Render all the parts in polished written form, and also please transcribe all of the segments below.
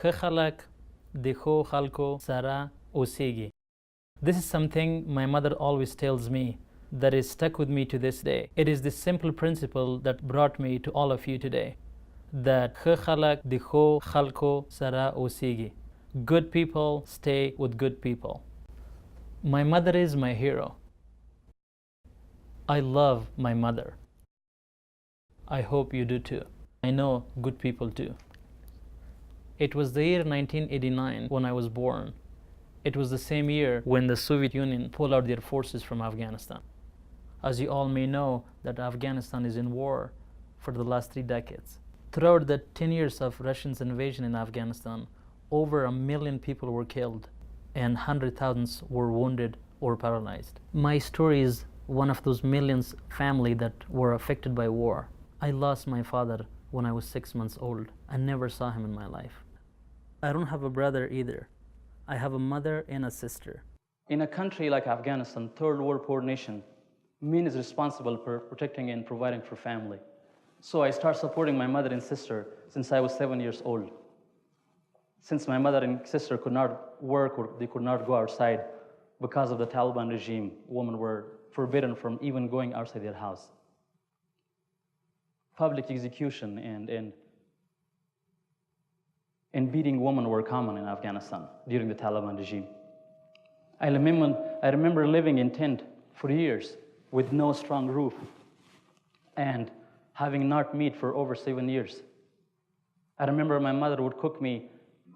ښه خلک د ښو خلکو سره اوسیږي. This is something my mother always tells me that is stuck with me to this day. It is this simple principle that brought me to all of you today. That ښه خلک د ښو خلکو سره اوسیږي. Good people stay with good people. My mother is my hero. I love my mother. I hope you do too. I know good people do. It was the year 1989 when I was born. It was the same year when the Soviet Union pulled out their forces from Afghanistan. As you all may know, that Afghanistan is in war for the last 3 decades. Throughout the 10 years of Russia's invasion in Afghanistan, over 1 million people were killed and 100,000 were wounded or paralyzed. My story is one of those millions family that were affected by war. I lost my father when I was 6 months old. I never saw him in my life. I don't have a brother either. I have a mother and a sister. In a country like Afghanistan, third world poor nation, men is responsible for protecting and providing for family. So I started supporting my mother and sister since I was 7 years old. Since my mother and sister could not work or they could not go outside because of the Taliban regime, women were forbidden from even going outside their house. Public execution and beating women were common in Afghanistan during the Taliban regime. I remember living in tent for years with no strong roof and having not meat for over 7 years. I remember my mother would cook me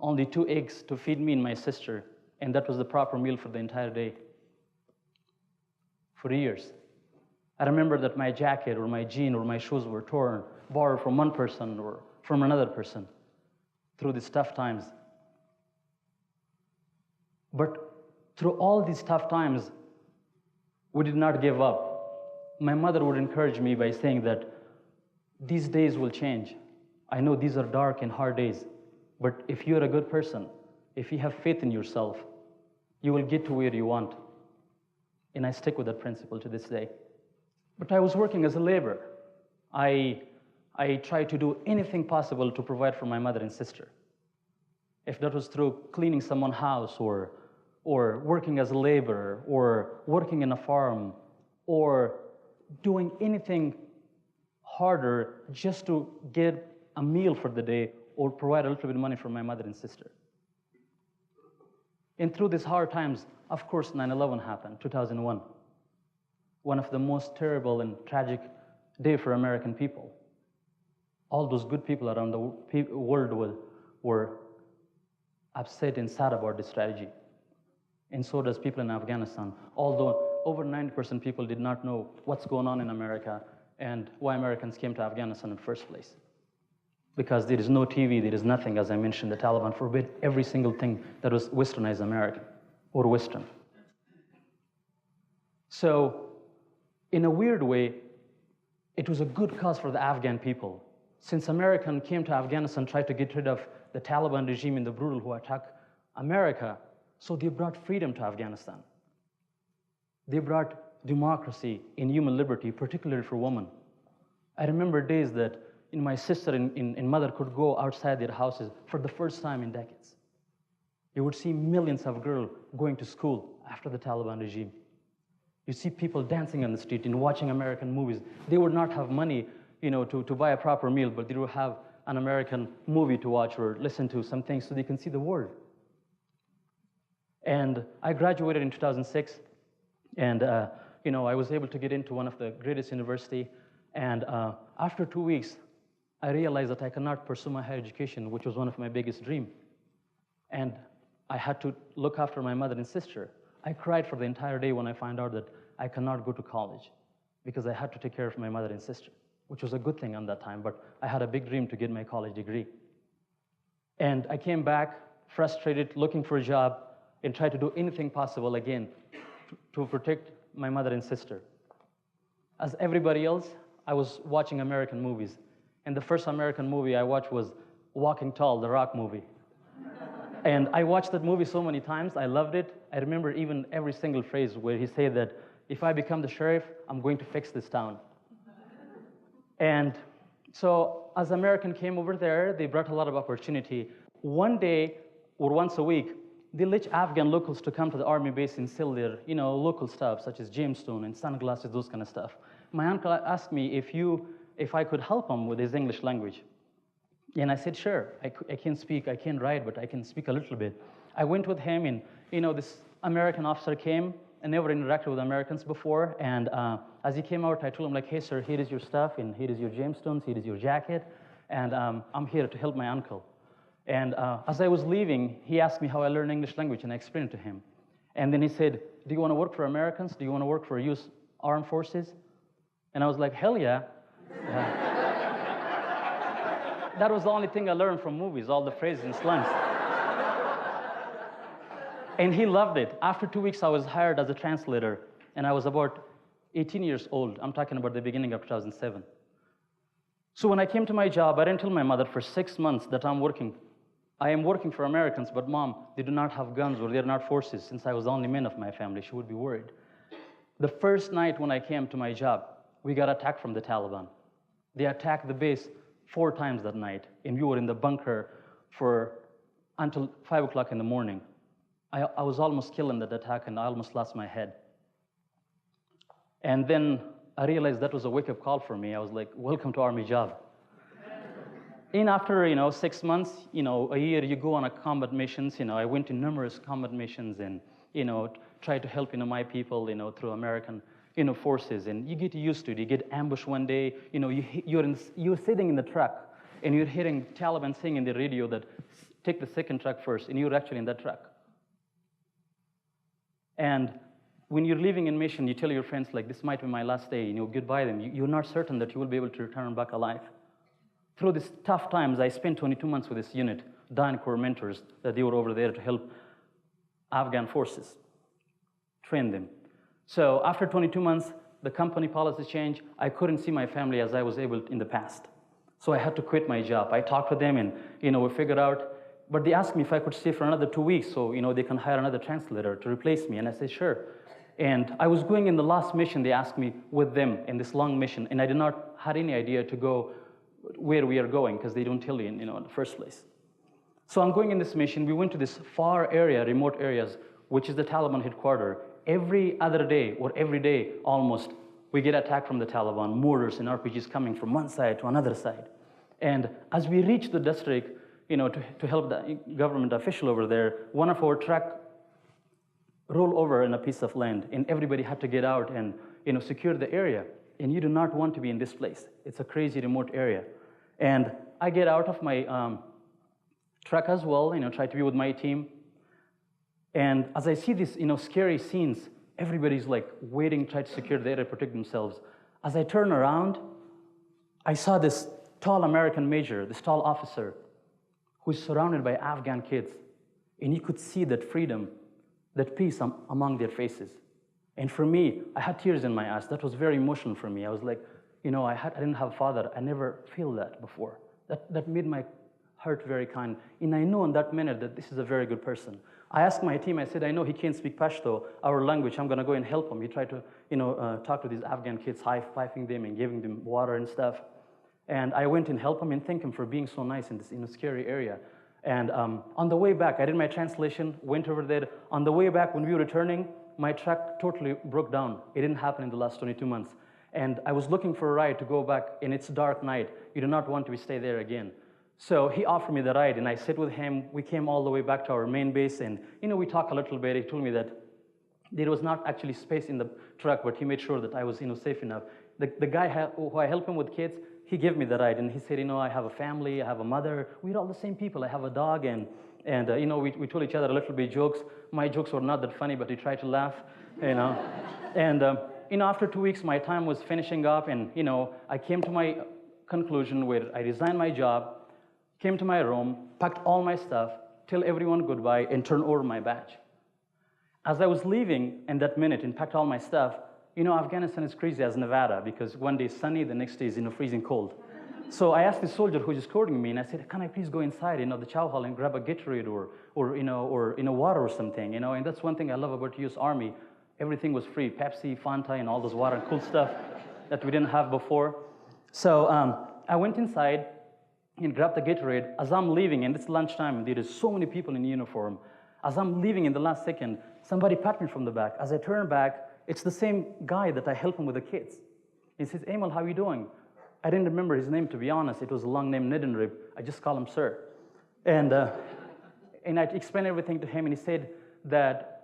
only 2 eggs to feed me and my sister, and that was the proper meal for the entire day. For years. I remember that my jacket or my jean or my shoes were torn, borrowed from one person or from another person through these tough times. But through all these tough times, we did not give up. My mother would encourage me by saying that these days will change. I know these are dark and hard days, but if you're a good person, if you have faith in yourself, you will get to where you want. And I stick with that principle to this day. But I was working as a laborer. I tried to do anything possible to provide for my mother and sister. If that was through cleaning someone's house or working as a laborer or working in a farm or doing anything harder just to get a meal for the day or provide a little bit of money for my mother and sister. And through these hard times, of course, 9/11 happened, 2001. One of the most terrible and tragic day for American people. All those good people around the world were upset and sad about this tragedy. And so does people in Afghanistan. Although over 90% people did not know what's going on in America and why Americans came to Afghanistan in the first place. Because there is no TV, there is nothing, as I mentioned, the Taliban forbid every single thing that was westernized American or Western. So, in a weird way, it was a good cause for the Afghan people. Since Americans came to Afghanistan, tried to get rid of the Taliban regime and the brutal who attacked America, so they brought freedom to Afghanistan. They brought democracy and human liberty, particularly for women. I remember days that my sister and mother could go outside their houses for the first time in decades. You would see millions of girls going to school after the Taliban regime. You see people dancing on the street and watching American movies. They would not have money, to buy a proper meal, but they would have an American movie to watch or listen to some things so they can see the world. And I graduated in 2006, and I was able to get into one of the greatest university. And after 2 weeks, I realized that I cannot pursue my higher education, which was one of my biggest dreams. And I had to look after my mother and sister. I cried for the entire day when I found out that I cannot go to college because I had to take care of my mother and sister, which was a good thing on that time, but I had a big dream to get my college degree. And I came back frustrated, looking for a job, and tried to do anything possible again to protect my mother and sister. As everybody else, I was watching American movies. And the first American movie I watched was Walking Tall, the Rock movie. And I watched that movie so many times, I loved it. I remember even every single phrase where he said that, if I become the sheriff, I'm going to fix this town. And so as Americans came over there, they brought a lot of opportunity. one day or once a week, they let Afghan locals to come to the army base and sell their, local stuff, such as gemstone and sunglasses, those kind of stuff. My uncle asked me if I could help him with his English language. And I said, sure, I can't speak, I can't write, but I can speak a little bit. I went with him, and this American officer came. I never interacted with Americans before, and as he came out, I told him, like, hey, sir, here is your stuff, and here is your gemstones, here is your jacket, and I'm here to help my uncle. And as I was leaving, he asked me how I learned English language, and I explained it to him. And then he said, do you want to work for Americans? Do you want to work for U.S. Armed Forces? And I was like, hell yeah. That was the only thing I learned from movies, all the phrases and slangs. And he loved it. After 2 weeks, I was hired as a translator, and I was about 18 years old. I'm talking about the beginning of 2007. So when I came to my job, I didn't tell my mother for 6 months that I'm working. I am working for Americans, but Mom, they do not have guns or they're not forces. Since I was the only man of my family, she would be worried. The first night when I came to my job, we got attacked from the Taliban. They attacked the base 4 times that night, and we were in the bunker until 5 o'clock in the morning. I was almost killed in that attack, and I almost lost my head. And then I realized that was a wake-up call for me. I was like, welcome to Army job. And after 6 months, a year, you go on a combat missions. I went to numerous combat missions and tried to help my people through American forces, and you get used to it. You get ambushed one day. You're sitting in the truck, and you're hearing Taliban saying in the radio that take the second truck first, and you're actually in that truck. And when you're leaving in mission, you tell your friends, like, this might be my last day, goodbye them. You're not certain that you will be able to return back alive. Through these tough times, I spent 22 months with this unit, Dyne Corps mentors, that they were over there to help Afghan forces, train them. So after 22 months, the company policy changed. I couldn't see my family as I was able in the past. So I had to quit my job. I talked to them, and we figured out. But they asked me if I could stay for another 2 weeks so they can hire another translator to replace me. And I said, sure. And I was going in the last mission they asked me with them in this long mission. And I did not have any idea to go where we are going because they don't tell you in the first place. So I'm going in this mission. We went to this far area, remote areas, which is the Taliban headquarters. Every other day or every day almost, we get attacked from the Taliban, mortars and RPGs coming from one side to another side. And as we reach the district, to help the government official over there, one of our truck rolled over in a piece of land, and everybody had to get out and secure the area. And you do not want to be in this place. It's a crazy remote area. And I get out of my truck as well, try to be with my team. And as I see these scary scenes, everybody's like waiting, try to secure the area, protect themselves. As I turn around, I saw this tall American major, this tall officer, who's surrounded by Afghan kids. And you could see that freedom, that peace among their faces. And for me, I had tears in my eyes. That was very emotional for me. I was like, I didn't have a father. I never feel that before. That made my heart very kind. And I know in that minute that this is a very good person. I asked my team, I said, I know he can't speak Pashto, our language. I'm going to go and help him. He tried to talk to these Afghan kids, high-fiving them and giving them water and stuff. And I went and helped him and thanked him for being so nice in this scary area. And on the way back, I did my translation, went over there. On the way back, when we were returning, my truck totally broke down. It didn't happen in the last 22 months. And I was looking for a ride to go back, and it's dark night. You do not want to stay there again. So he offered me the ride, and I sat with him. We came all the way back to our main base, and we talked a little bit. He told me that there was not actually space in the truck, but he made sure that I was safe enough. The guy who I helped him with kids, he gave me the ride, and he said, I have a family, I have a mother. We're all the same people. I have a dog, and we told each other a little bit jokes. My jokes were not that funny, but he tried to laugh, And after 2 weeks, my time was finishing up, and I came to my conclusion where I resigned my job, came to my room, packed all my stuff, tell everyone goodbye, and turned over my badge. As I was leaving in that minute and packed all my stuff, Afghanistan is crazy as Nevada because one day is sunny, the next day is freezing cold. So I asked the soldier who was escorting me, and I said, can I please go inside, the chow hall and grab a Gatorade or water or something, And that's one thing I love about U.S. Army. Everything was free, Pepsi, Fanta, and all this water and cool stuff that we didn't have before. So I went inside, He grabbed the Gatorade. As I'm leaving, and it's lunchtime, there is so many people in uniform. As I'm leaving in the last second, somebody pat me from the back. As I turn back, it's the same guy that I helped him with the kids. He says, Aimal, how are you doing? I didn't remember his name, to be honest. It was a long name, Nidenrib. I just call him sir. And I explained everything to him, and he said that,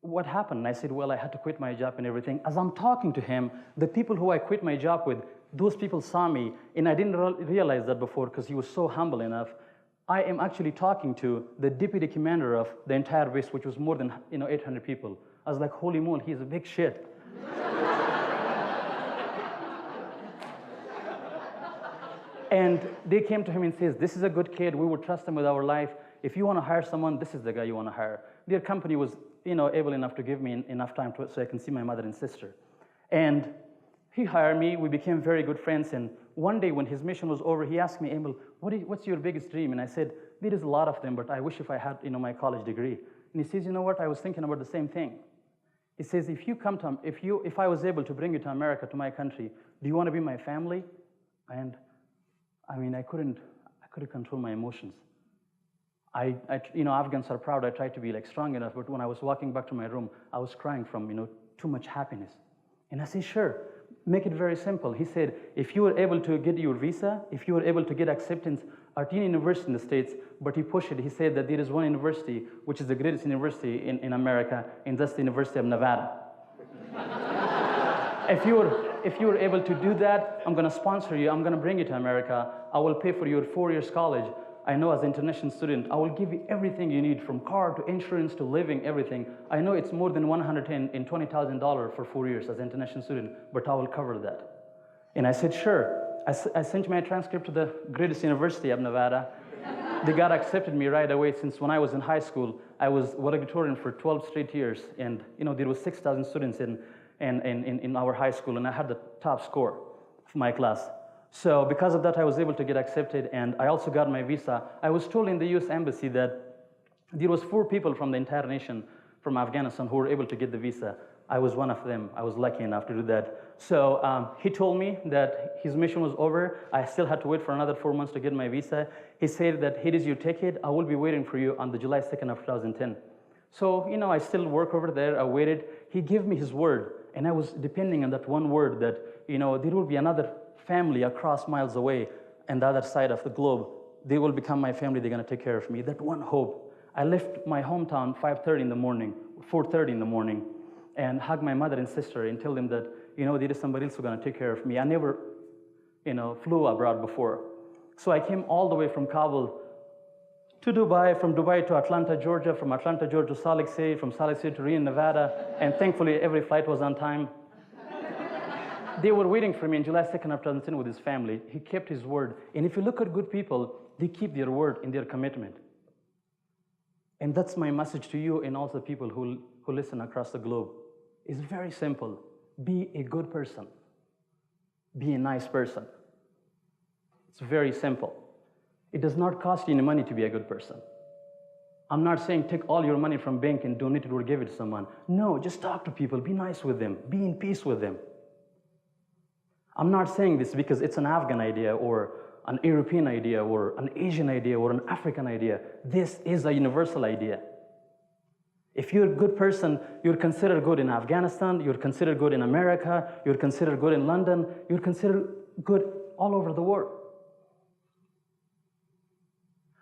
what happened? And I said, well, I had to quit my job and everything. As I'm talking to him, the people who I quit my job with, those people saw me, and I didn't realize that before because he was so humble enough. I am actually talking to the deputy commander of the entire base, which was more than 800 people. I was like, holy moly, he's a big shit. And they came to him and says, this is a good kid. We will trust him with our life. If you want to hire someone, this is the guy you want to hire. Their company was able enough to give me enough time so I can see my mother and sister. And he hired me. We became very good friends. And one day when his mission was over, he asked me, Aimal, what's your biggest dream? And I said, there is a lot of them, but I wish if I had my college degree. And he says, you know what? I was thinking about the same thing. He says, if I was able to bring you to America, to my country, do you want to be my family? And I couldn't control my emotions. Afghans are proud. I tried to be strong enough, but when I was walking back to my room, I was crying from too much happiness. And I said, sure, make it very simple. He said, if you were able to get your visa, if you were able to get acceptance at any university in the States, but he pushed it. He said that there is one university, which is the greatest university in America, and that's the University of Nevada. If you were able to do that, I'm going to sponsor you. I'm going to bring you to America. I will pay for your 4 years college. I know as an international student, I will give you everything you need, from car to insurance to living, everything. I know it's more than $120,000 for 4 years as an international student, but I will cover that. And I said, sure. I sent my transcript to the greatest university of Nevada. They got accepted me right away. Since when I was in high school, I was valedictorian for 12 straight years. And there was 6,000 students in our high school, and I had the top score of my class. So because of that, I was able to get accepted, and I also got my visa. I was told in the US Embassy that there was 4 people from the entire nation from Afghanistan who were able to get the visa. I was one of them. I was lucky enough to do that. So he told me that his mission was over. I still had to wait for another 4 months to get my visa. He said that, here is your ticket. I will be waiting for you on the July 2nd of 2010. So, I still work over there. I waited. He gave me his word, and I was depending on that one word that, there will be another family across miles away and the other side of the globe. They will become my family. They're going to take care of me. That one hope. I left my hometown 5:30 in the morning, 4:30 in the morning, and hugged my mother and sister and tell them that, there is somebody else who's going to take care of me. I never, flew abroad before. So I came all the way from Kabul to Dubai, from Dubai to Atlanta, Georgia, from Atlanta, Georgia to Salt Lake City, from Salt Lake City to Reno, Nevada, and thankfully every flight was on time. They were waiting for me on July 2nd of 2010 with his family. He kept his word. And if you look at good people, they keep their word and their commitment. And that's my message to you and also people who listen across the globe. It's very simple. Be a good person. Be a nice person. It's very simple. It does not cost you any money to be a good person. I'm not saying take all your money from bank and donate it or give it to someone. No, just talk to people. Be nice with them. Be in peace with them. I'm not saying this because it's an Afghan idea or an European idea or an Asian idea or an African idea. This is a universal idea. If you're a good person, you're considered good in Afghanistan, you're considered good in America, you're considered good in London, you're considered good all over the world.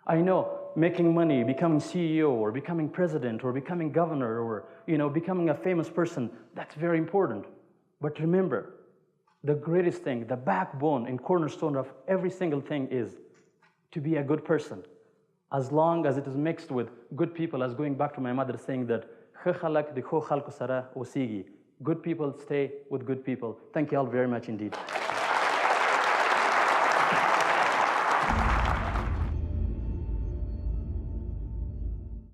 I know making money, becoming CEO or becoming president or becoming governor or becoming a famous person, that's very important. But remember, the greatest thing, the backbone and cornerstone of every single thing is to be a good person. As long as it is mixed with good people, as going back to my mother saying that, good people stay with good people. Thank you all very much indeed.